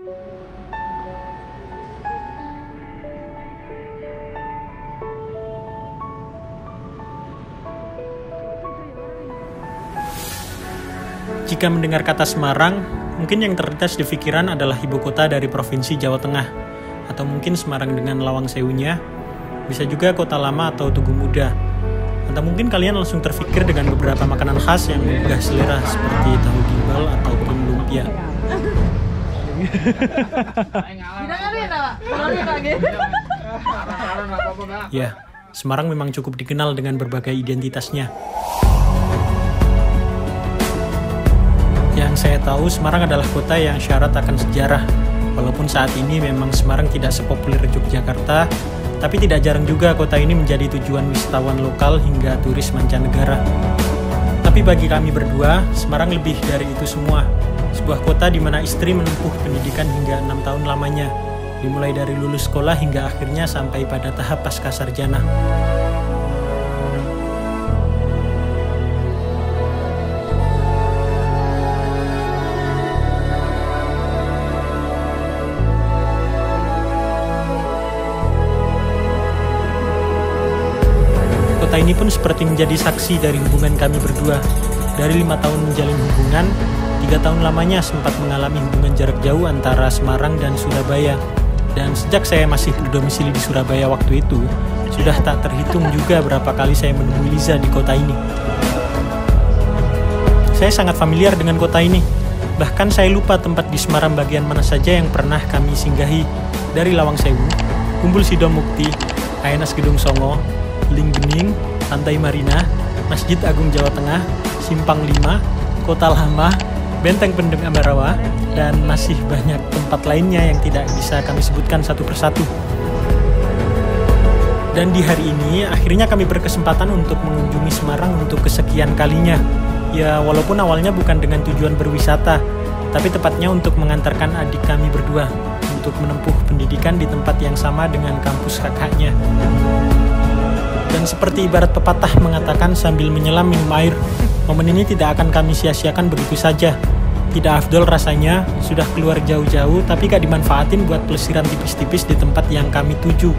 Jika mendengar kata Semarang, mungkin yang terlintas di pikiran adalah ibu kota dari Provinsi Jawa Tengah, atau mungkin Semarang dengan Lawang Sewunya, bisa juga Kota Lama atau Tugu Muda. Atau mungkin kalian langsung terpikir dengan beberapa makanan khas yang menggugah selera seperti tahu gimbal ataupun lumpia. Ya, Semarang memang cukup dikenal dengan berbagai identitasnya. Yang saya tahu, Semarang adalah kota yang syarat akan sejarah. Walaupun saat ini memang Semarang tidak sepopuler Yogyakarta, tapi tidak jarang juga kota ini menjadi tujuan wisatawan lokal hingga turis mancanegara. Tapi bagi kami berdua, Semarang lebih dari itu semua. Sebuah kota di mana istri menempuh pendidikan hingga 6 tahun lamanya, dimulai dari lulus sekolah hingga akhirnya sampai pada tahap pasca sarjana. Kota ini pun seperti menjadi saksi dari hubungan kami berdua. Dari 5 tahun menjalin hubungan, 3 tahun lamanya sempat mengalami hubungan jarak jauh antara Semarang dan Surabaya. Dan sejak saya masih berdomisili di Surabaya waktu itu, sudah tak terhitung juga berapa kali saya menemui Liza di kota ini. Saya sangat familiar dengan kota ini. Bahkan saya lupa tempat di Semarang bagian mana saja yang pernah kami singgahi, dari Lawang Sewu, Umbul Sidomukti, Aenas Gedung Songo, Linggening, Pantai Marina, Masjid Agung Jawa Tengah, Simpang 5, Kota Lama, Benteng Pendem Ambarawa, dan masih banyak tempat lainnya yang tidak bisa kami sebutkan satu persatu. Dan di hari ini, akhirnya kami berkesempatan untuk mengunjungi Semarang untuk kesekian kalinya. Ya, walaupun awalnya bukan dengan tujuan berwisata, tapi tepatnya untuk mengantarkan adik kami berdua untuk menempuh pendidikan di tempat yang sama dengan kampus kakaknya. Dan seperti ibarat pepatah mengatakan sambil menyelam minum air, momen ini tidak akan kami sia-siakan begitu saja. Tidak afdol rasanya, sudah keluar jauh-jauh tapi gak dimanfaatin buat pelesiran tipis-tipis di tempat yang kami tuju.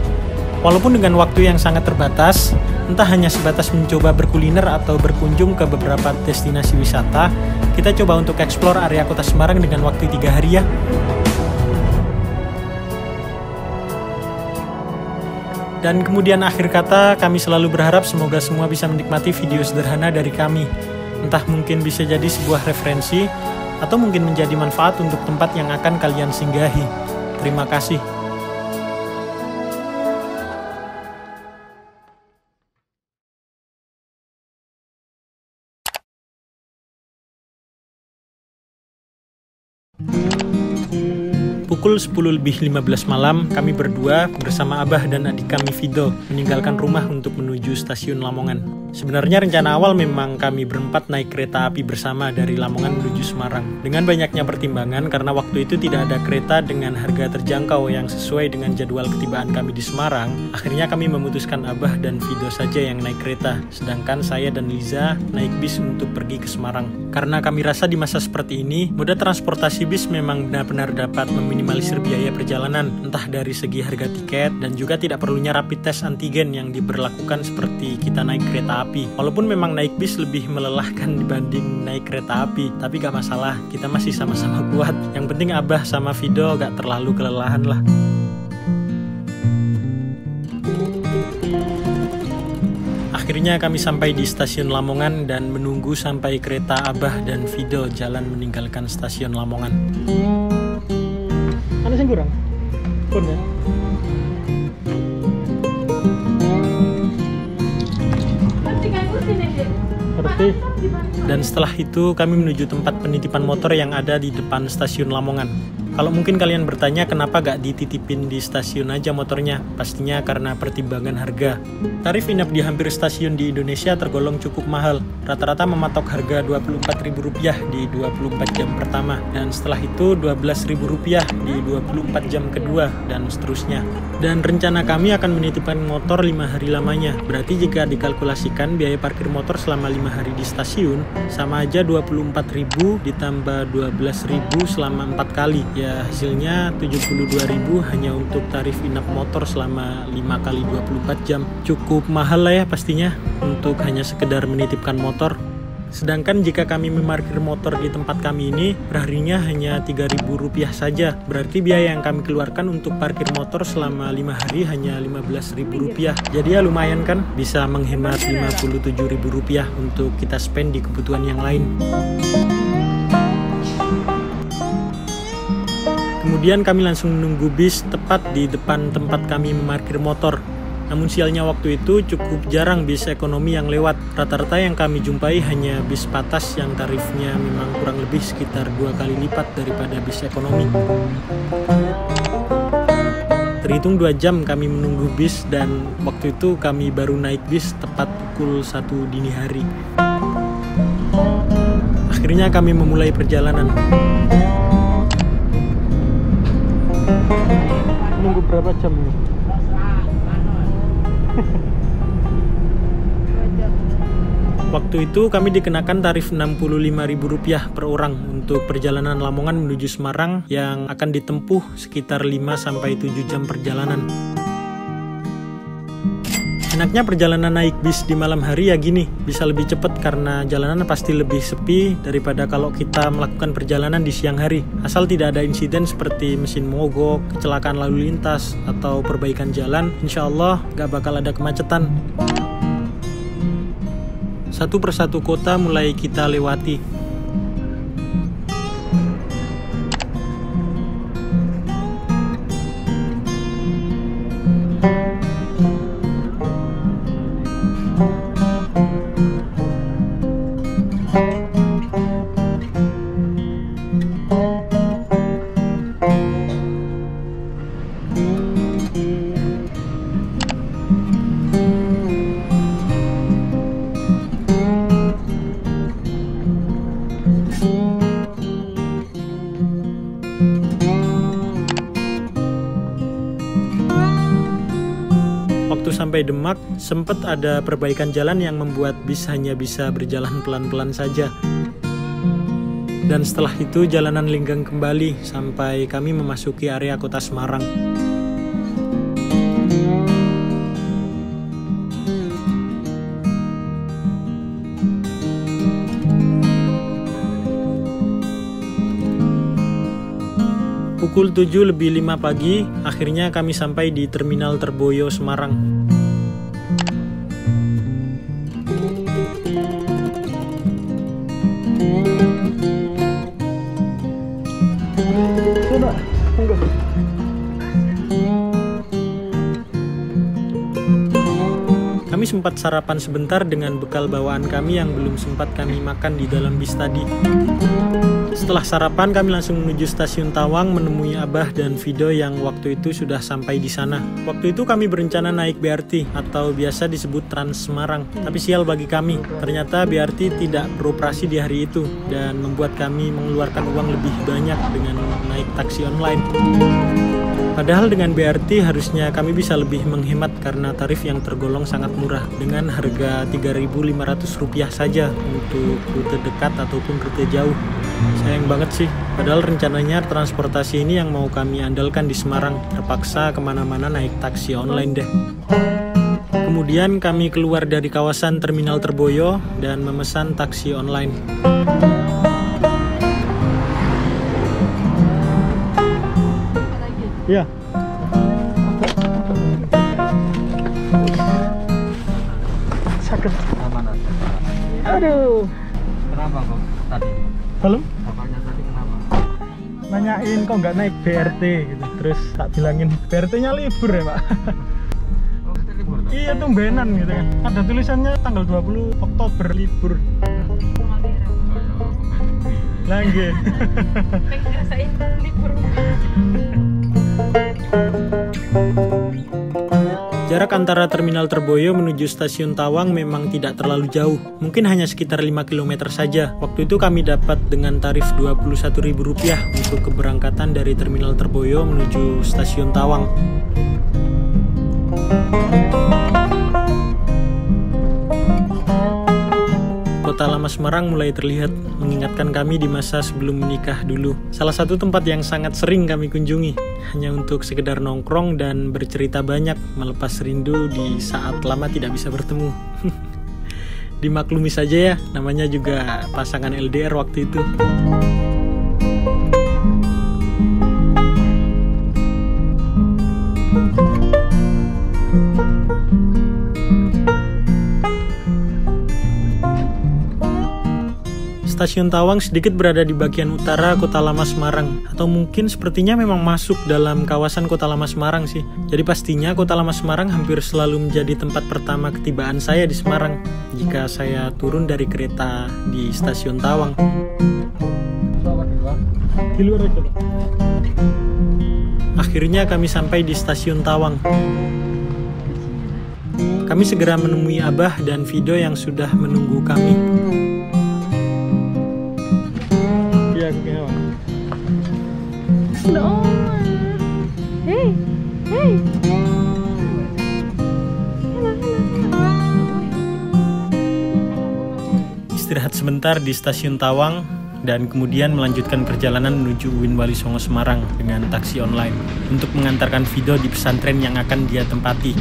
Walaupun dengan waktu yang sangat terbatas, entah hanya sebatas mencoba berkuliner atau berkunjung ke beberapa destinasi wisata, kita coba untuk eksplor area kota Semarang dengan waktu 3 hari ya. Dan kemudian akhir kata, kami selalu berharap semoga semua bisa menikmati video sederhana dari kami. Entah mungkin bisa jadi sebuah referensi, atau mungkin menjadi manfaat untuk tempat yang akan kalian singgahi. Terima kasih. Pukul 10:15 malam, kami berdua bersama Abah dan adik kami Fido meninggalkan rumah untuk menuju stasiun Lamongan. Sebenarnya rencana awal memang kami berempat naik kereta api bersama dari Lamongan menuju Semarang. Dengan banyaknya pertimbangan karena waktu itu tidak ada kereta dengan harga terjangkau yang sesuai dengan jadwal ketibaan kami di Semarang, akhirnya kami memutuskan Abah dan Fido saja yang naik kereta, sedangkan saya dan Liza naik bis untuk pergi ke Semarang. Karena kami rasa di masa seperti ini, moda transportasi bis memang benar-benar dapat meminimalisir biaya perjalanan, entah dari segi harga tiket dan juga tidak perlunya rapid test antigen yang diberlakukan seperti kita naik kereta api. Walaupun memang naik bis lebih melelahkan dibanding naik kereta api, tapi gak masalah, kita masih sama-sama kuat. Yang penting Abah sama Fido gak terlalu kelelahan lah. Akhirnya kami sampai di stasiun Lamongan dan menunggu sampai kereta Abah dan Fido jalan meninggalkan stasiun Lamongan. Ada yang kurang? Kurang ya? Ngerti. Dan setelah itu kami menuju tempat penitipan motor yang ada di depan stasiun Lamongan. Kalau mungkin kalian bertanya kenapa gak dititipin di stasiun aja motornya, pastinya karena pertimbangan harga. Tarif inap di hampir stasiun di Indonesia tergolong cukup mahal. Rata-rata mematok harga Rp24.000 di 24 jam pertama, dan setelah itu Rp12.000 di 24 jam kedua, dan seterusnya. Dan rencana kami akan menitipkan motor 5 hari lamanya. Berarti jika dikalkulasikan biaya parkir motor selama 5 hari di stasiun, sama aja Rp24.000 ditambah Rp12.000 selama 4 kali. Ya Ya hasilnya 72.000 hanya untuk tarif inap motor selama 5 kali 24 jam. Cukup mahal lah ya pastinya untuk hanya sekedar menitipkan motor. Sedangkan jika kami memarkir motor di tempat kami ini, perharinya hanya Rp3.000 saja. Berarti biaya yang kami keluarkan untuk parkir motor selama 5 hari hanya Rp15.000. Jadi ya lumayan kan, bisa menghemat Rp57.000 untuk kita spend di kebutuhan yang lain. Kemudian kami langsung menunggu bis tepat di depan tempat kami memarkir motor. Namun sialnya waktu itu cukup jarang bis ekonomi yang lewat. Rata-rata yang kami jumpai hanya bis patas yang tarifnya memang kurang lebih sekitar 2 kali lipat daripada bis ekonomi. Terhitung 2 jam kami menunggu bis dan waktu itu kami baru naik bis tepat pukul 1 dini hari. Akhirnya kami memulai perjalanan. Nunggu berapa jam ini? Waktu itu kami dikenakan tarif Rp65.000 per orang untuk perjalanan Lamongan menuju Semarang yang akan ditempuh sekitar 5-7 jam perjalanan. Enaknya perjalanan naik bis di malam hari ya gini, bisa lebih cepat karena jalanan pasti lebih sepi daripada kalau kita melakukan perjalanan di siang hari. Asal tidak ada insiden seperti mesin mogok, kecelakaan lalu lintas, atau perbaikan jalan, insya Allah gak bakal ada kemacetan. Satu persatu kota mulai kita lewati. Waktu sampai Demak, sempat ada perbaikan jalan yang membuat bis hanya bisa berjalan pelan-pelan saja. Dan setelah itu jalanan lenggang kembali sampai kami memasuki area kota Semarang. Pukul 7:05 pagi, akhirnya kami sampai di Terminal Terboyo, Semarang. Kami sempat sarapan sebentar dengan bekal bawaan kami yang belum sempat kami makan di dalam bis tadi. Setelah sarapan, kami langsung menuju stasiun Tawang menemui Abah dan Vido yang waktu itu sudah sampai di sana. Waktu itu kami berencana naik BRT atau biasa disebut Trans Semarang. Tapi sial bagi kami, ternyata BRT tidak beroperasi di hari itu dan membuat kami mengeluarkan uang lebih banyak dengan naik taksi online. Padahal dengan BRT harusnya kami bisa lebih menghemat karena tarif yang tergolong sangat murah dengan harga Rp3.500 saja untuk rute dekat ataupun rute jauh. Sayang banget sih, padahal rencananya transportasi ini yang mau kami andalkan di Semarang. Terpaksa kemana-mana naik taksi online deh. Kemudian kami keluar dari kawasan Terminal Terboyo dan memesan taksi online. Iya. Sakit. Aduh. Kenapa kok tadi? Halo? Bapaknya tadi kenapa? Nanyain kok nggak naik BRT gitu. Terus tak bilangin BRT-nya libur ya Pak. Oh, libur tuh? Iya tumbenan gitu kan. Ada tulisannya tanggal 20 Oktober libur. Lagi. Ngerasain libur. Jarak antara Terminal Terboyo menuju Stasiun Tawang memang tidak terlalu jauh, mungkin hanya sekitar 5 km saja. Waktu itu kami dapat dengan tarif Rp21.000 untuk keberangkatan dari Terminal Terboyo menuju Stasiun Tawang. Kota Lama Semarang mulai terlihat, mengingatkan kami di masa sebelum menikah dulu. Salah satu tempat yang sangat sering kami kunjungi, hanya untuk sekedar nongkrong dan bercerita banyak, melepas rindu di saat lama tidak bisa bertemu. Dimaklumi saja ya, namanya juga pasangan LDR waktu itu. Stasiun Tawang sedikit berada di bagian utara Kota Lama Semarang, atau mungkin sepertinya memang masuk dalam kawasan Kota Lama Semarang sih. Jadi pastinya Kota Lama Semarang hampir selalu menjadi tempat pertama ketibaan saya di Semarang jika saya turun dari kereta di Stasiun Tawang. Di luar aja, Pak. Akhirnya kami sampai di Stasiun Tawang. Kami segera menemui Abah dan Fido yang sudah menunggu kami. No. Hey, hey. Istirahat sebentar di Stasiun Tawang dan kemudian melanjutkan perjalanan menuju UIN Wali Songo Semarang dengan taksi online untuk mengantarkan Fido di pesantren yang akan dia tempati.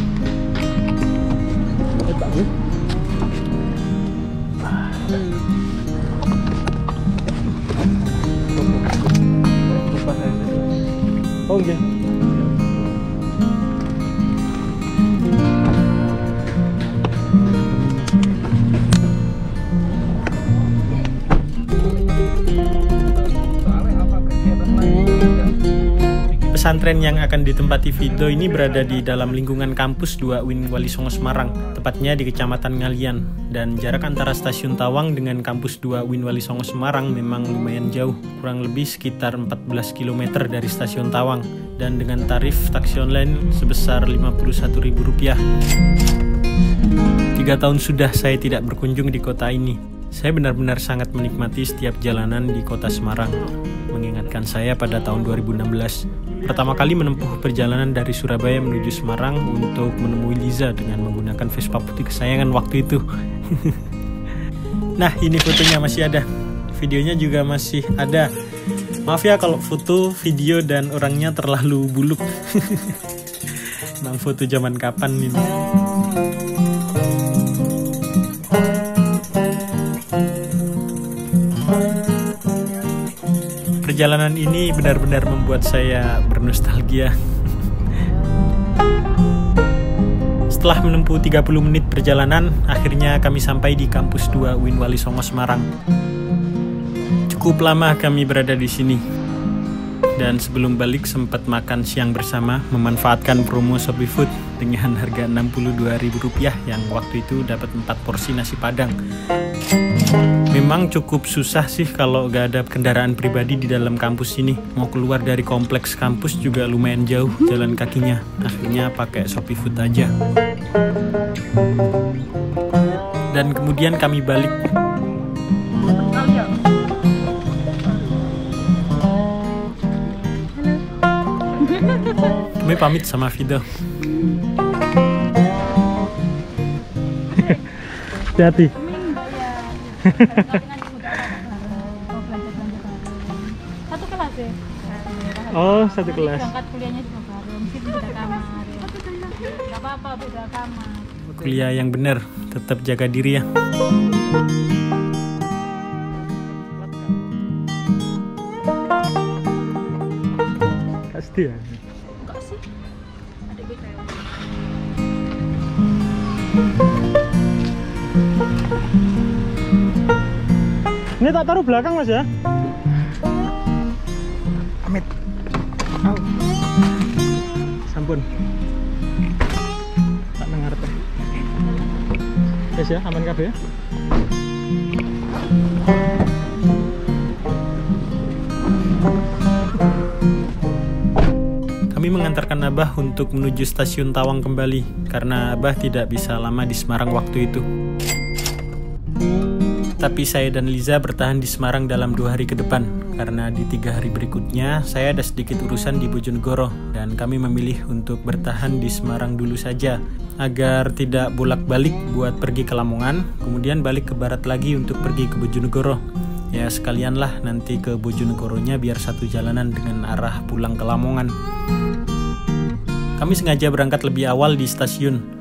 Oh iya. Pesantren yang akan ditempati Fido ini berada di dalam lingkungan kampus 2 UIN Wali Songo Semarang, tepatnya di Kecamatan Ngalian. Dan jarak antara Stasiun Tawang dengan kampus 2 UIN Wali Songo Semarang memang lumayan jauh, kurang lebih sekitar 14 km dari Stasiun Tawang, dan dengan tarif taksi online sebesar Rp51.000. 3 tahun sudah saya tidak berkunjung di kota ini. Saya benar-benar sangat menikmati setiap jalanan di kota Semarang, mengingatkan saya pada tahun 2016. Pertama kali menempuh perjalanan dari Surabaya menuju Semarang untuk menemui Liza dengan menggunakan Vespa putih kesayangan waktu itu. Nah, ini fotonya masih ada. Videonya juga masih ada. Maaf ya kalau foto, video, dan orangnya terlalu buluk. Emang foto zaman kapan ini? Perjalanan ini benar-benar membuat saya bernostalgia. Setelah menempuh 30 menit perjalanan, akhirnya kami sampai di kampus 2 UIN Wali Songo Semarang. Cukup lama kami berada di sini. Dan sebelum balik sempat makan siang bersama, memanfaatkan promo Shopee Food dengan harga Rp62.000 yang waktu itu dapat 4 porsi nasi padang. Memang cukup susah sih kalau gak ada kendaraan pribadi di dalam kampus ini. Mau keluar dari kompleks kampus juga lumayan jauh jalan kakinya. Akhirnya pakai Shopee Food aja. Dan kemudian kami balik. Kami pamit sama Fido. Hati-hati. Satu kelas ya? Oh, satu kelas. Berangkat kuliahnya juga bareng, mungkin beda kamar. Gak apa-apa, beda kamar. Kuliah yang benar, tetap jaga diri ya. Pasti ya. Enggak sih? Adik gue kayak ini tak taruh belakang mas ya. Amit. Sampun. Tak dengar tuh. Yes ya, aman kabeh ya. Kami mengantarkan Abah untuk menuju Stasiun Tawang kembali karena Abah tidak bisa lama di Semarang waktu itu. Tapi saya dan Liza bertahan di Semarang dalam 2 hari ke depan, karena di 3 hari berikutnya saya ada sedikit urusan di Bojonegoro dan kami memilih untuk bertahan di Semarang dulu saja agar tidak bolak-balik buat pergi ke Lamongan, kemudian balik ke barat lagi untuk pergi ke Bojonegoro. Ya sekalianlah nanti ke Bojonegoronya biar satu jalanan dengan arah pulang ke Lamongan. Kami sengaja berangkat lebih awal di stasiun.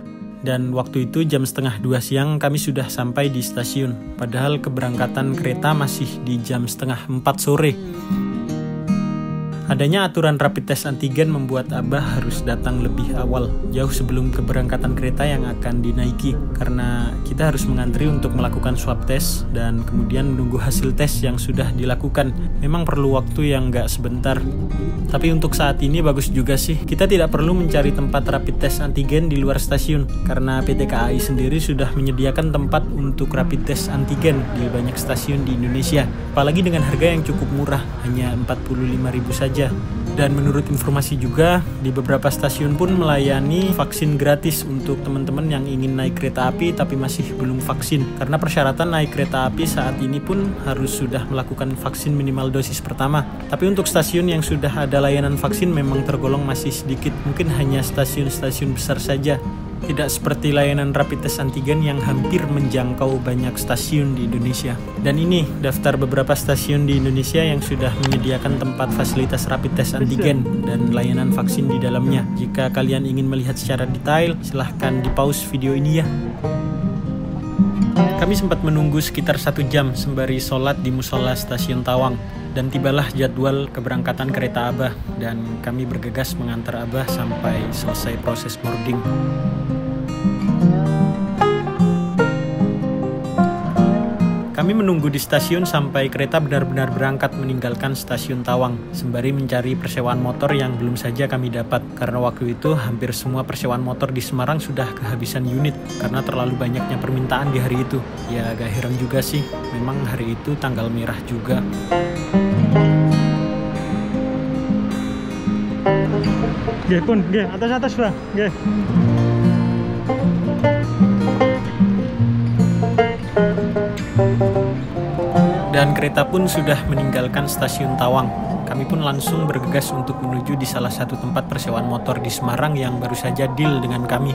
Dan waktu itu jam 1:30 siang kami sudah sampai di stasiun. Padahal keberangkatan kereta masih di jam 3:30 sore. Adanya aturan rapid test antigen membuat Abah harus datang lebih awal, jauh sebelum keberangkatan kereta yang akan dinaiki. Karena kita harus mengantri untuk melakukan swab test dan kemudian menunggu hasil tes yang sudah dilakukan. Memang perlu waktu yang nggak sebentar. Tapi untuk saat ini bagus juga sih. Kita tidak perlu mencari tempat rapid test antigen di luar stasiun. Karena PT KAI sendiri sudah menyediakan tempat untuk rapid test antigen di banyak stasiun di Indonesia. Apalagi dengan harga yang cukup murah, hanya 45.000 saja. Dan menurut informasi juga, di beberapa stasiun pun melayani vaksin gratis untuk teman-teman yang ingin naik kereta api tapi masih belum vaksin. Karena persyaratan naik kereta api saat ini pun harus sudah melakukan vaksin minimal dosis pertama. Tapi untuk stasiun yang sudah ada layanan vaksin memang tergolong masih sedikit, mungkin hanya stasiun-stasiun besar saja. Tidak seperti layanan rapid test antigen yang hampir menjangkau banyak stasiun di Indonesia. Dan ini daftar beberapa stasiun di Indonesia yang sudah menyediakan tempat fasilitas rapid test antigen dan layanan vaksin di dalamnya. Jika kalian ingin melihat secara detail, silahkan di pause video ini ya. Kami sempat menunggu sekitar 1 jam sembari sholat di musola stasiun Tawang. Dan tibalah jadwal keberangkatan kereta Abah, dan kami bergegas mengantar Abah sampai selesai proses boarding. Kami menunggu di stasiun sampai kereta benar-benar berangkat meninggalkan stasiun Tawang, sembari mencari persewaan motor yang belum saja kami dapat. Karena waktu itu hampir semua persewaan motor di Semarang sudah kehabisan unit, karena terlalu banyaknya permintaan di hari itu. Ya agak heran juga sih, memang hari itu tanggal merah juga. Oke pun, atas Pak. Oke. Dan kereta pun sudah meninggalkan stasiun Tawang. Kami pun langsung bergegas untuk menuju di salah satu tempat persewaan motor di Semarang yang baru saja deal dengan kami.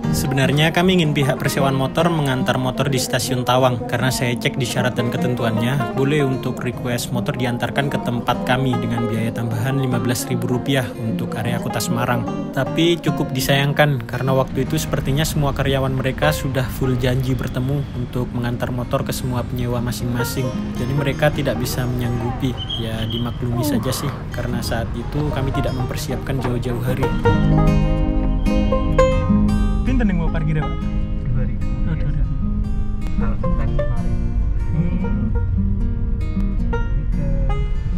Sebenarnya kami ingin pihak persewaan motor mengantar motor di stasiun Tawang, karena saya cek di syarat dan ketentuannya, boleh untuk request motor diantarkan ke tempat kami dengan biaya tambahan Rp15.000 untuk area kota Semarang. Tapi cukup disayangkan, karena waktu itu sepertinya semua karyawan mereka sudah full janji bertemu untuk mengantar motor ke semua penyewa masing-masing. Jadi mereka tidak bisa menyanggupi, ya dimaklumi saja sih, karena saat itu kami tidak mempersiapkan jauh-jauh hari. Pinten yang mau parkir ya Pak? 2.000. Kalau kan kemarin.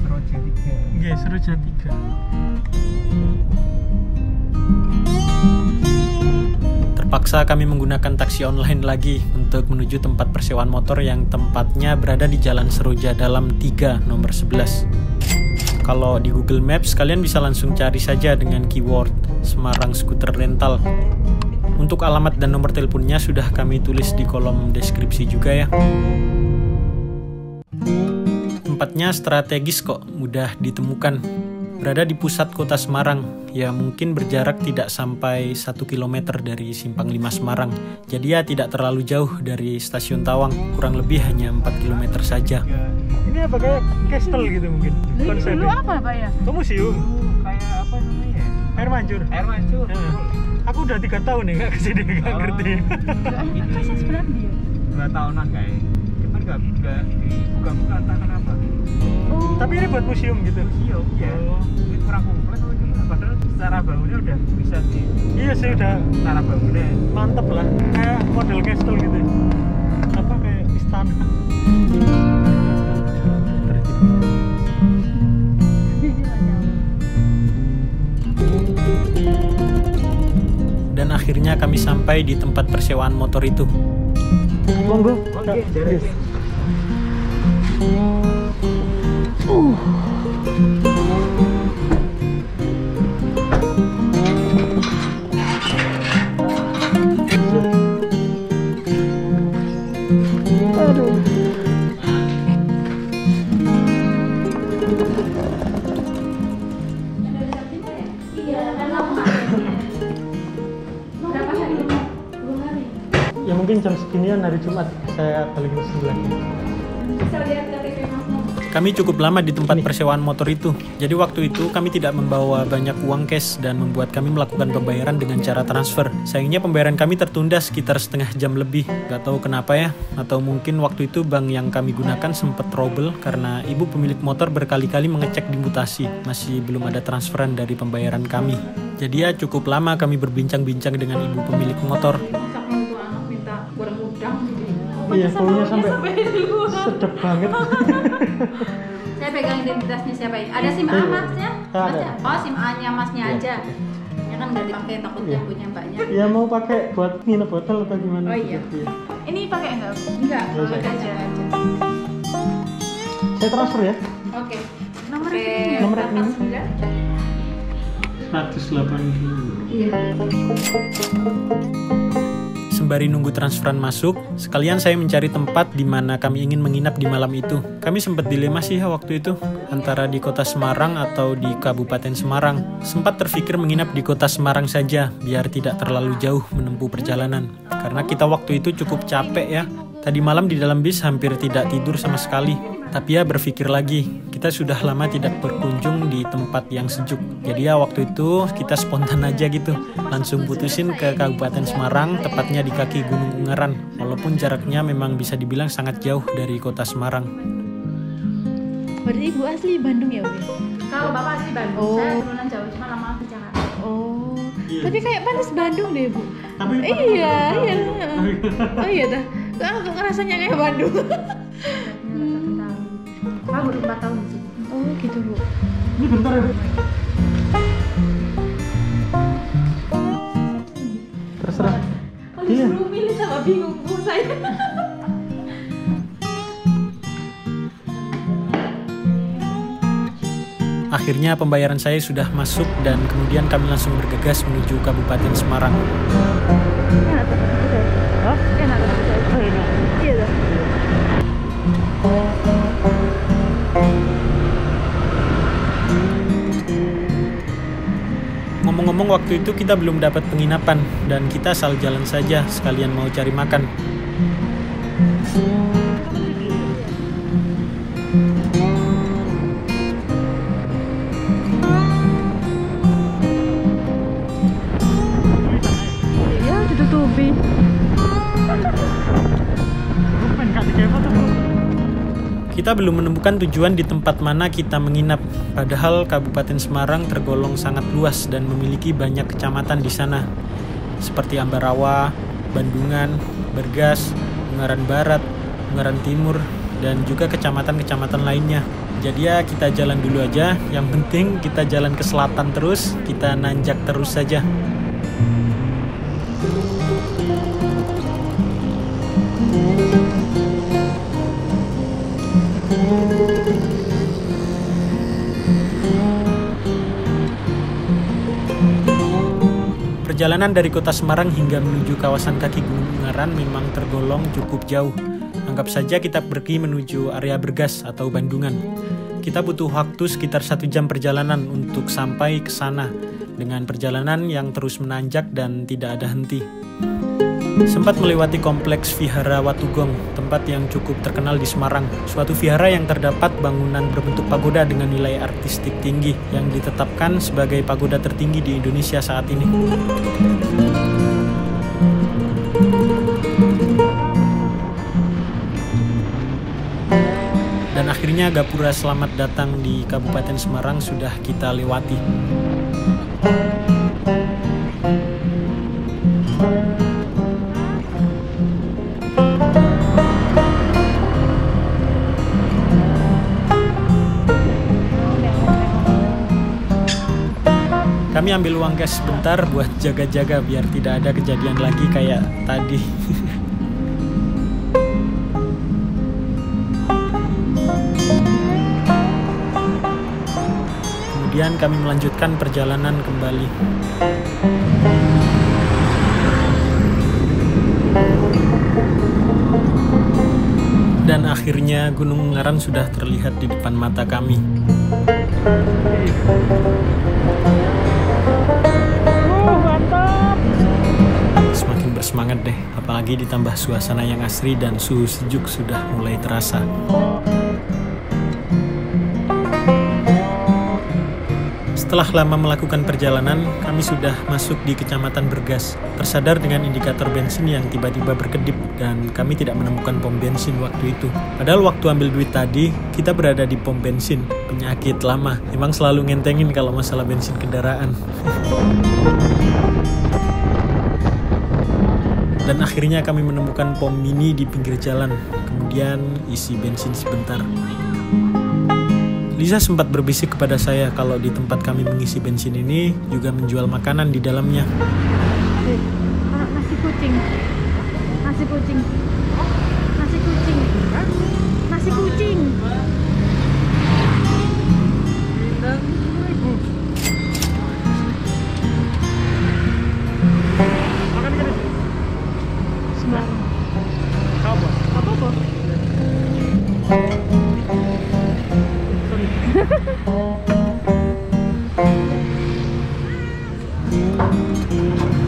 Seroja 3. Iya, Seroja 3. Terpaksa kami menggunakan taksi online lagi untuk menuju tempat persewaan motor yang tempatnya berada di Jalan Seroja Dalam 3 nomor 11. Kalau di Google Maps kalian bisa langsung cari saja dengan keyword Semarang Scooter Rental. Untuk alamat dan nomor teleponnya sudah kami tulis di kolom deskripsi juga ya. Tempatnya strategis kok, mudah ditemukan. Berada di pusat kota Semarang, ya mungkin berjarak tidak sampai 1 km dari Simpang 5 Semarang. Jadi ya tidak terlalu jauh dari stasiun Tawang, kurang lebih hanya 4 km saja. Ini apa kayak castle gitu mungkin? Ini dulu apa Pak ya? Itu museum. Kayak apa namanya? Air mancur. Air mancur. Aku udah 3 tahun nih nggak kesini, nggak ngerti. Kasih sebelah dia. 2 tahunan kayak. Cuman nggak dibuka-buka entah kenapa. Oh. Tapi ini buat museum gitu. Museum ya. Ini kurang komplit atau gimana? Padahal secara bangunnya udah bisa sih. Iya sih udah Secara bangunnya mantep lah. Kayak model castle gitu. Apa kayak istana. Dan akhirnya kami sampai di tempat persewaan motor itu. Monggo. Oke, jadi. mungkin jam seginian hari Jumat saya balik ke sini lagi. Bisa lihat KTP Masmu. Kami cukup lama di tempat persewaan motor itu. Jadi waktu itu kami tidak membawa banyak uang cash dan membuat kami melakukan pembayaran dengan cara transfer. Sayangnya pembayaran kami tertunda sekitar setengah jam lebih. Gak tahu kenapa ya. Atau mungkin waktu itu bank yang kami gunakan sempat trouble karena ibu pemilik motor berkali-kali mengecek di mutasi. Masih belum ada transferan dari pembayaran kami. Jadi ya cukup lama kami berbincang-bincang dengan ibu pemilik motor. Masa untuk anak minta goreng udang gitu. Iya, baunya sampai sedap banget. Saya pegang identitasnya siapa ini? Ada SIM A masnya? Masnya? Oh, SIM A-nya masnya aja. Ya kan nggak dipakai takutnya punya mbaknya. Ya mau pakai buat nginep hotel atau gimana? Oh iya. Ini pakai enggak? Enggak, pakai aja. Saya transfer ya. Oke. Nomor rekeningnya? Nomor rekening. 180. Iya. Sembari nunggu transferan masuk, sekalian saya mencari tempat di mana kami ingin menginap di malam itu. Kami sempat dilema sih waktu itu, antara di kota Semarang atau di Kabupaten Semarang. Sempat terpikir menginap di kota Semarang saja, biar tidak terlalu jauh menempuh perjalanan. Karena kita waktu itu cukup capek ya. Tadi malam di dalam bis hampir tidak tidur sama sekali. Tapi ya berpikir lagi, kita sudah lama tidak berkunjung di tempat yang sejuk. Jadi ya waktu itu kita spontan aja gitu. Langsung putusin ke Kabupaten Semarang, tepatnya di kaki Gunung Ungaran. Walaupun jaraknya memang bisa dibilang sangat jauh dari kota Semarang. Berarti ibu asli Bandung ya, Bu? Kalau bapak asli Bandung, saya turunan Jawa cuma lama di Jakarta. Oh. Iya. Tapi kayak panas Bandung deh, Bu. Tapi Iya. Oh iya dah. Kok rasanya kayak Bandung. Pak baru 4 tahun sih. Oh gitu, Bu. ini bentar ya, Bu. Terserah. Kalau Iya. disuruh milih sama bingung Bu saya. Akhirnya pembayaran saya sudah masuk dan kemudian kami langsung bergegas menuju Kabupaten Semarang. Enak tuh. Oh, enak tuh. Oh, enak. Iya dah. Ngomong-ngomong waktu itu kita belum dapat penginapan dan kita asal jalan saja sekalian mau cari makan. Iya, ditutupi. Kita belum menemukan tujuan di tempat mana kita menginap. Padahal Kabupaten Semarang tergolong sangat luas dan memiliki banyak kecamatan di sana. Seperti Ambarawa, Bandungan, Bergas, Ungaran Barat, Ungaran Timur, dan juga kecamatan-kecamatan lainnya. Jadi ya kita jalan dulu aja. Yang penting kita jalan ke selatan terus, kita nanjak terus saja. Perjalanan dari kota Semarang hingga menuju kawasan kaki Gunung Ungaran memang tergolong cukup jauh. Anggap saja kita pergi menuju area Bergas atau Bandungan. Kita butuh waktu sekitar 1 jam perjalanan untuk sampai ke sana, dengan perjalanan yang terus menanjak dan tidak ada henti. Sempat melewati kompleks Vihara Watugong, tempat yang cukup terkenal di Semarang. Suatu vihara yang terdapat bangunan berbentuk pagoda dengan nilai artistik tinggi yang ditetapkan sebagai pagoda tertinggi di Indonesia saat ini. Dan akhirnya Gapura Selamat Datang di Kabupaten Semarang sudah kita lewati. Kami ambil uang cash sebentar buat jaga-jaga biar tidak ada kejadian lagi kayak tadi. Kemudian kami melanjutkan perjalanan kembali. Dan akhirnya Gunung Ungaran sudah terlihat di depan mata kami. Mantap! Semakin bersemangat deh, apalagi Apalagi ditambah suasana yang asri dan suhu sejuk sudah mulai terasa. Setelah lama melakukan perjalanan, kami sudah masuk di Kecamatan Bergas. Tersadar dengan indikator bensin yang tiba-tiba berkedip dan kami tidak menemukan pom bensin waktu itu. Padahal waktu ambil duit tadi, kita berada di pom bensin. Penyakit lama, emang selalu ngentengin kalau masalah bensin kendaraan. Dan akhirnya kami menemukan pom mini di pinggir jalan. Kemudian isi bensin sebentar. Lisa sempat berbisik kepada saya kalau di tempat kami mengisi bensin ini juga menjual makanan di dalamnya. Nasi kucing. Nasi kucing. Nasi kucing. Nasi kucing. Makan kan sih? Sembarang. Apa?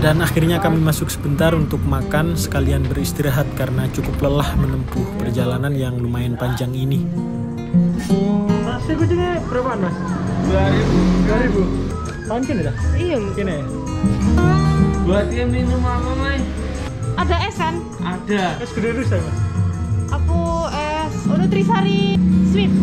Dan akhirnya kami masuk sebentar untuk makan sekalian beristirahat karena cukup lelah menempuh perjalanan yang lumayan panjang ini. Nasi kucingnya berapa mas? 2.000. Tahun kini dah? Iya loh. Kini ya? Buat dia minum apa mas? Ada es kan? Ada. Es gede terus ya mas? Aku es Nutrisari Sweet.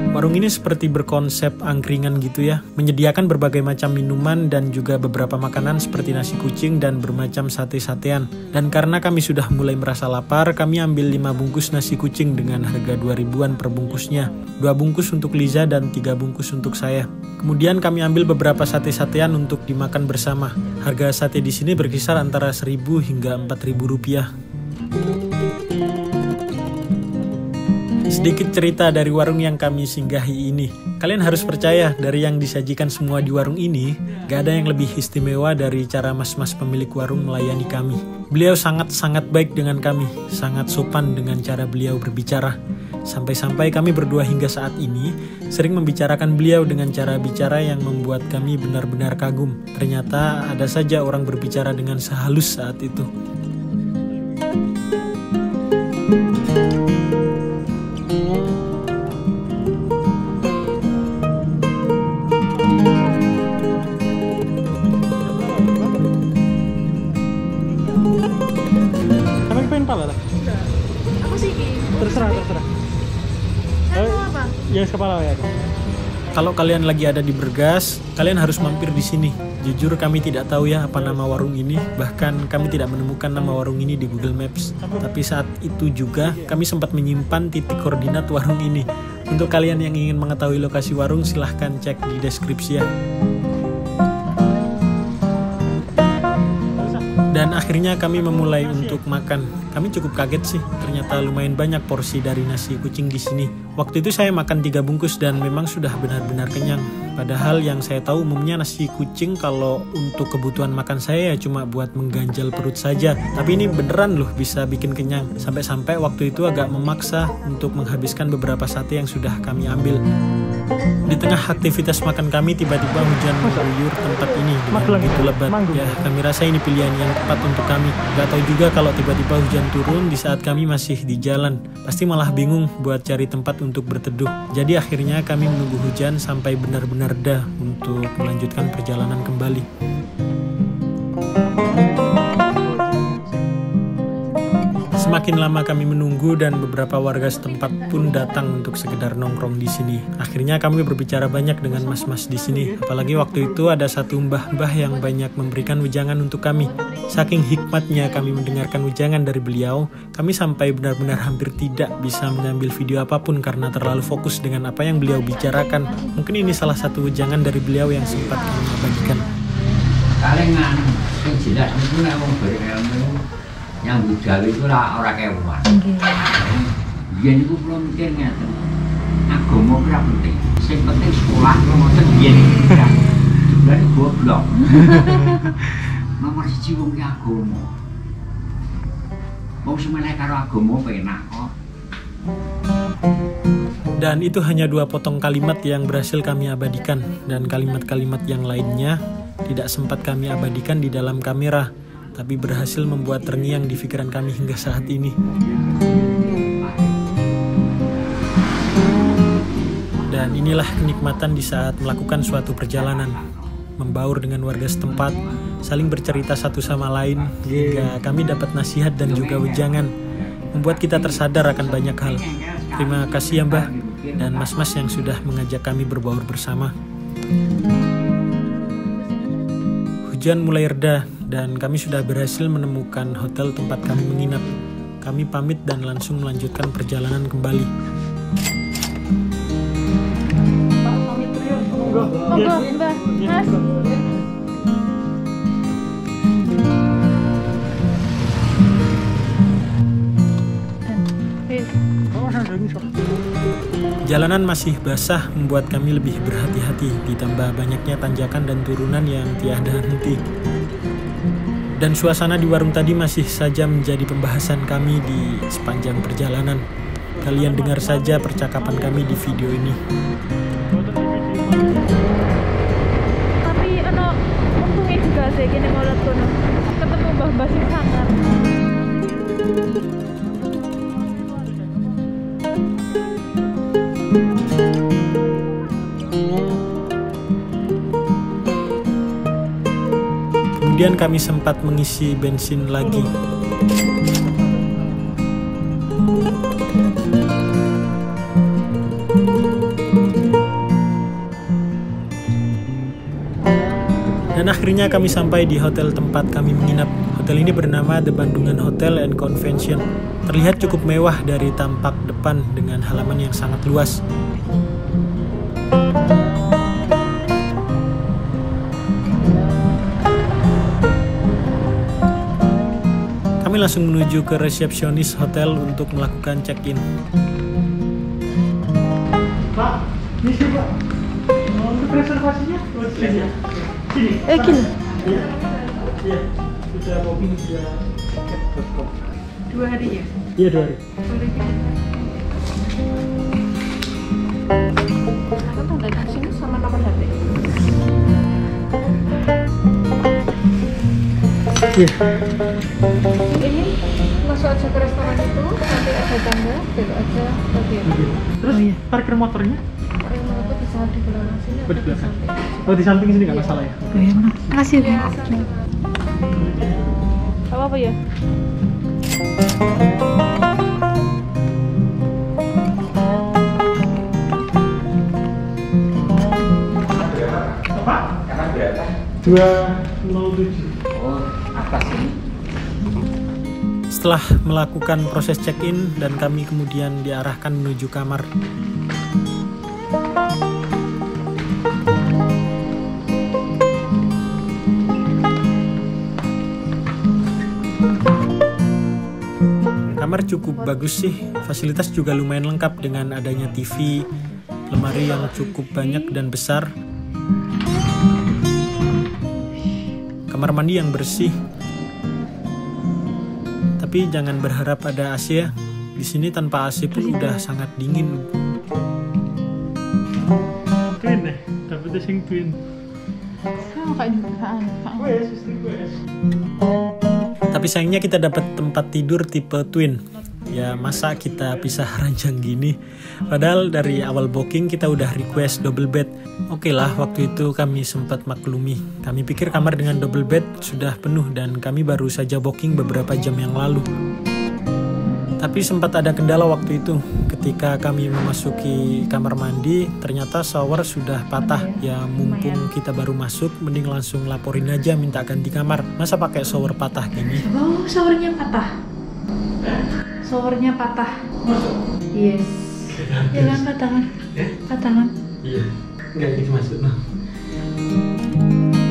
Warung ini seperti berkonsep angkringan gitu ya, menyediakan berbagai macam minuman dan juga beberapa makanan seperti nasi kucing dan bermacam sate-satean. Dan karena kami sudah mulai merasa lapar, kami ambil 5 bungkus nasi kucing dengan harga 2.000-an per bungkusnya. 2 bungkus untuk Liza dan 3 bungkus untuk saya. Kemudian kami ambil beberapa sate-satean untuk dimakan bersama. Harga sate di sini berkisar antara 1.000 hingga 4.000 rupiah. Sedikit cerita dari warung yang kami singgahi ini. Kalian harus percaya, dari yang disajikan semua di warung ini, gak ada yang lebih istimewa dari cara mas-mas pemilik warung melayani kami. Beliau sangat-sangat baik dengan kami, sangat sopan dengan cara beliau berbicara. Sampai-sampai kami berdua hingga saat ini sering membicarakan beliau dengan cara bicara yang membuat kami benar-benar kagum. Ternyata ada saja orang berbicara dengan sehalus saat itu. Aku sih Terserah. Kamu apa? Yang kepala ya. Kalau kalian lagi ada di Bergas, kalian harus mampir di sini. Jujur kami tidak tahu ya apa nama warung ini, bahkan kami tidak menemukan nama warung ini di Google Maps. Tapi saat itu juga kami sempat menyimpan titik koordinat warung ini. Untuk kalian yang ingin mengetahui lokasi warung, silahkan cek di deskripsi ya. Dan akhirnya kami memulai untuk makan. Kami cukup kaget sih, ternyata lumayan banyak porsi dari nasi kucing di sini. Waktu itu saya makan 3 bungkus dan memang sudah benar-benar kenyang. Padahal yang saya tahu umumnya nasi kucing kalau untuk kebutuhan makan saya ya cuma buat mengganjal perut saja. Tapi ini beneran loh bisa bikin kenyang. Sampai-sampai waktu itu agak memaksa untuk menghabiskan beberapa sate yang sudah kami ambil. Di tengah aktivitas makan kami tiba-tiba hujan mengguyur tempat ini dengan begitu lebat. Ya, kami rasa ini pilihan yang tepat untuk kami. Gak tahu juga kalau tiba-tiba hujan turun di saat kami masih di jalan. Pasti malah bingung buat cari tempat untuk berteduh. Jadi akhirnya kami menunggu hujan sampai benar-benar reda untuk melanjutkan perjalanan kembali. Semakin lama kami menunggu dan beberapa warga setempat pun datang untuk sekedar nongkrong di sini. Akhirnya kami berbicara banyak dengan mas-mas di sini. Apalagi waktu itu ada satu mbah-mbah yang banyak memberikan wejangan untuk kami. Saking hikmatnya kami mendengarkan wejangan dari beliau, kami sampai benar-benar hampir tidak bisa mengambil video apapun karena terlalu fokus dengan apa yang beliau bicarakan. Mungkin ini salah satu wejangan dari beliau yang sempat kami bagikan. Kalengan sing jelas niku nek wong berilmu yang budal itu ora kewan. Biyen niku kula mikir ngeten. Agama ora penting. Sing penting sekolah kula ngoten biyen iki. Jumlahe goblok. Nomor 1 wong ki agama. Wong semeneh karo agama penak kok. Dan itu hanya 2 potong kalimat yang berhasil kami abadikan. Dan kalimat-kalimat yang lainnya tidak sempat kami abadikan di dalam kamera. tapi berhasil membuat terngiang di pikiran kami hingga saat ini. Dan inilah kenikmatan di saat melakukan suatu perjalanan, membaur dengan warga setempat, saling bercerita satu sama lain, hingga kami dapat nasihat dan juga wejangan, membuat kita tersadar akan banyak hal. Terima kasih ya Mbah dan Mas-mas yang sudah mengajak kami berbaur bersama. Hujan mulai reda dan kami sudah berhasil menemukan hotel tempat kami menginap. Kami pamit dan langsung melanjutkan perjalanan kembali. Monggo, Mbah, Mas. Jalanan masih basah membuat kami lebih berhati-hati, ditambah banyaknya tanjakan dan turunan yang tiada henti. Dan suasana di warung tadi masih saja menjadi pembahasan kami di sepanjang perjalanan. Kalian dengar saja percakapan kami di video ini. Tapi untungnya juga sih gini mulut kono. Ketemu mbah-mbah sing sangar. Kemudian kami sempat mengisi bensin lagi. Dan akhirnya kami sampai di hotel tempat kami menginap. Hotel ini bernama The Bandungan Hotel and Convention. Terlihat cukup mewah dari tampak depan dengan halaman yang sangat luas. Kami langsung menuju ke resepsionis hotel untuk melakukan check-in. Pak, ini sih Pak. Untuk reservasinya? Sini. Gini. Iya. Iya. Sudah booking sudah tiket.com. 2 hari ya? Iya 2 hari. Aku tanda sini sama nomor HP. Iya. Ini masuk aja ke restoran itu, nanti ada tangga, belok aja bagian. Terus parkir motornya? Kalau itu bisa di belakang sini. Oh, di belakang. Oh, di samping sini nggak masalah ya? Oh ya, makasih ya. Apa ya? Apa? Karena berapa? 207. Oh, atas ini. Setelah melakukan proses check-in dan kami kemudian diarahkan menuju kamar. Kamar cukup bagus sih, fasilitas juga lumayan lengkap dengan adanya TV, lemari yang cukup banyak dan besar, kamar mandi yang bersih. Tapi jangan berharap ada AC ya. Di sini tanpa AC pun udah sangat dingin. Twin deh, dapetnya sing twin. Sama kayak jutaan. Wes, istri wes. Tapi sayangnya kita dapat tempat tidur tipe twin. Ya masa kita pisah ranjang gini. Padahal dari awal booking kita udah request double bed. Oke lah, waktu itu kami sempat maklumi. Kami pikir kamar dengan double bed sudah penuh dan kami baru saja booking beberapa jam yang lalu. Tapi sempat ada kendala waktu itu. Ketika kami memasuki kamar mandi, ternyata shower sudah patah. Ya mumpung kita baru masuk, mending langsung laporin aja minta ganti kamar. Masa pakai shower patah gini? Oh, showernya patah. Showernya patah. Yes. Ya kan patahan. Patahan. Iya, nggak gitu maksudnya.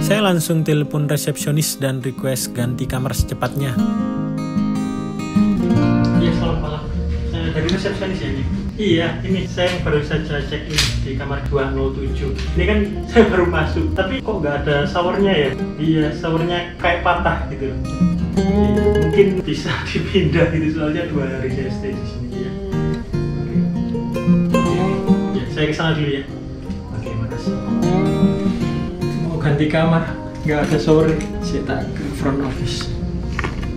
Saya langsung telepon resepsionis dan request ganti kamar secepatnya. Iya, selamat malam. Dari resepsionis ya ini? Iya, ini saya baru saja check in di kamar 207. Ini kan saya baru masuk, tapi kok nggak ada showernya ya? Iya, showernya kayak patah gitu. Iya, mungkin bisa dipindah gitu, soalnya 2 hari saya stay di sini ya. Ya, saya kesana dulu ya. Oke, makasih. Mau ganti kamar, nggak ada shower. Saya tak ke front office.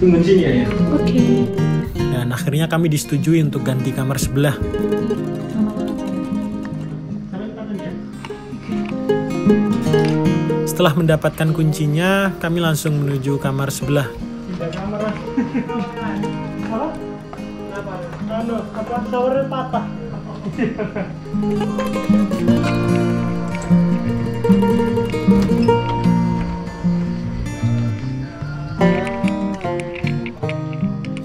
Tunggu sini ya. Oke. Dan akhirnya kami disetujui untuk ganti kamar sebelah. Setelah mendapatkan kuncinya, kami langsung menuju kamar sebelah. Pindah kamar lah. Apa showernya patah?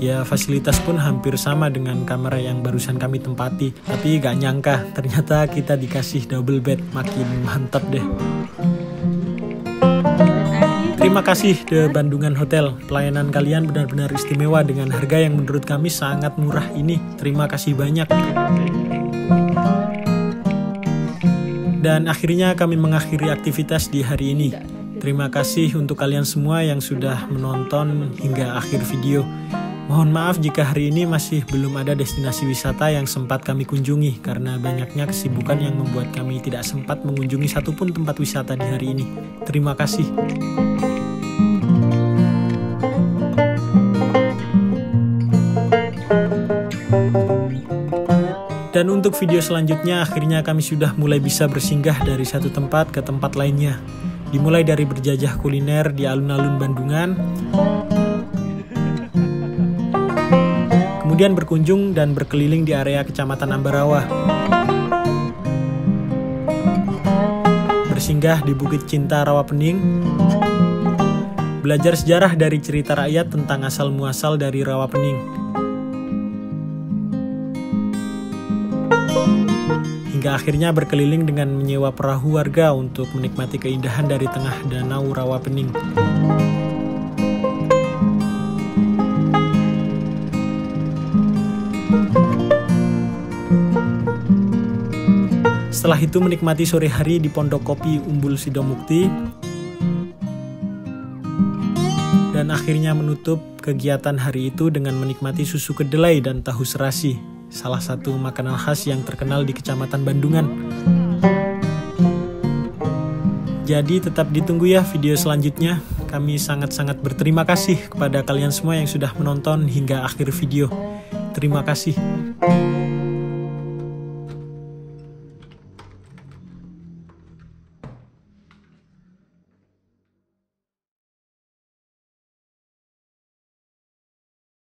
Ya, fasilitas pun hampir sama dengan kamar yang barusan kami tempati. Tapi gak nyangka, ternyata kita dikasih double bed. Makin mantap deh. Terima kasih The Bandungan Hotel. Pelayanan kalian benar-benar istimewa dengan harga yang menurut kami sangat murah ini. Terima kasih banyak. Dan akhirnya kami mengakhiri aktivitas di hari ini. Terima kasih untuk kalian semua yang sudah menonton hingga akhir video. Mohon maaf jika hari ini masih belum ada destinasi wisata yang sempat kami kunjungi karena banyaknya kesibukan yang membuat kami tidak sempat mengunjungi satupun tempat wisata di hari ini. Terima kasih. Dan untuk video selanjutnya, akhirnya kami sudah mulai bisa bersinggah dari satu tempat ke tempat lainnya. Dimulai dari berjajah kuliner di alun-alun Bandungan, kemudian berkunjung dan berkeliling di area Kecamatan Ambarawa, bersinggah di Bukit Cinta Rawapening, belajar sejarah dari cerita rakyat tentang asal-muasal dari Rawapening, hingga akhirnya berkeliling dengan menyewa perahu warga untuk menikmati keindahan dari tengah danau Rawapening. Setelah itu menikmati sore hari di Pondok Kopi Umbul Sidomukti, dan akhirnya menutup kegiatan hari itu dengan menikmati susu kedelai dan tahu serasi, salah satu makanan khas yang terkenal di Kecamatan Bandungan. Jadi tetap ditunggu ya video selanjutnya. Kami sangat-sangat berterima kasih kepada kalian semua yang sudah menonton hingga akhir video. Terima kasih.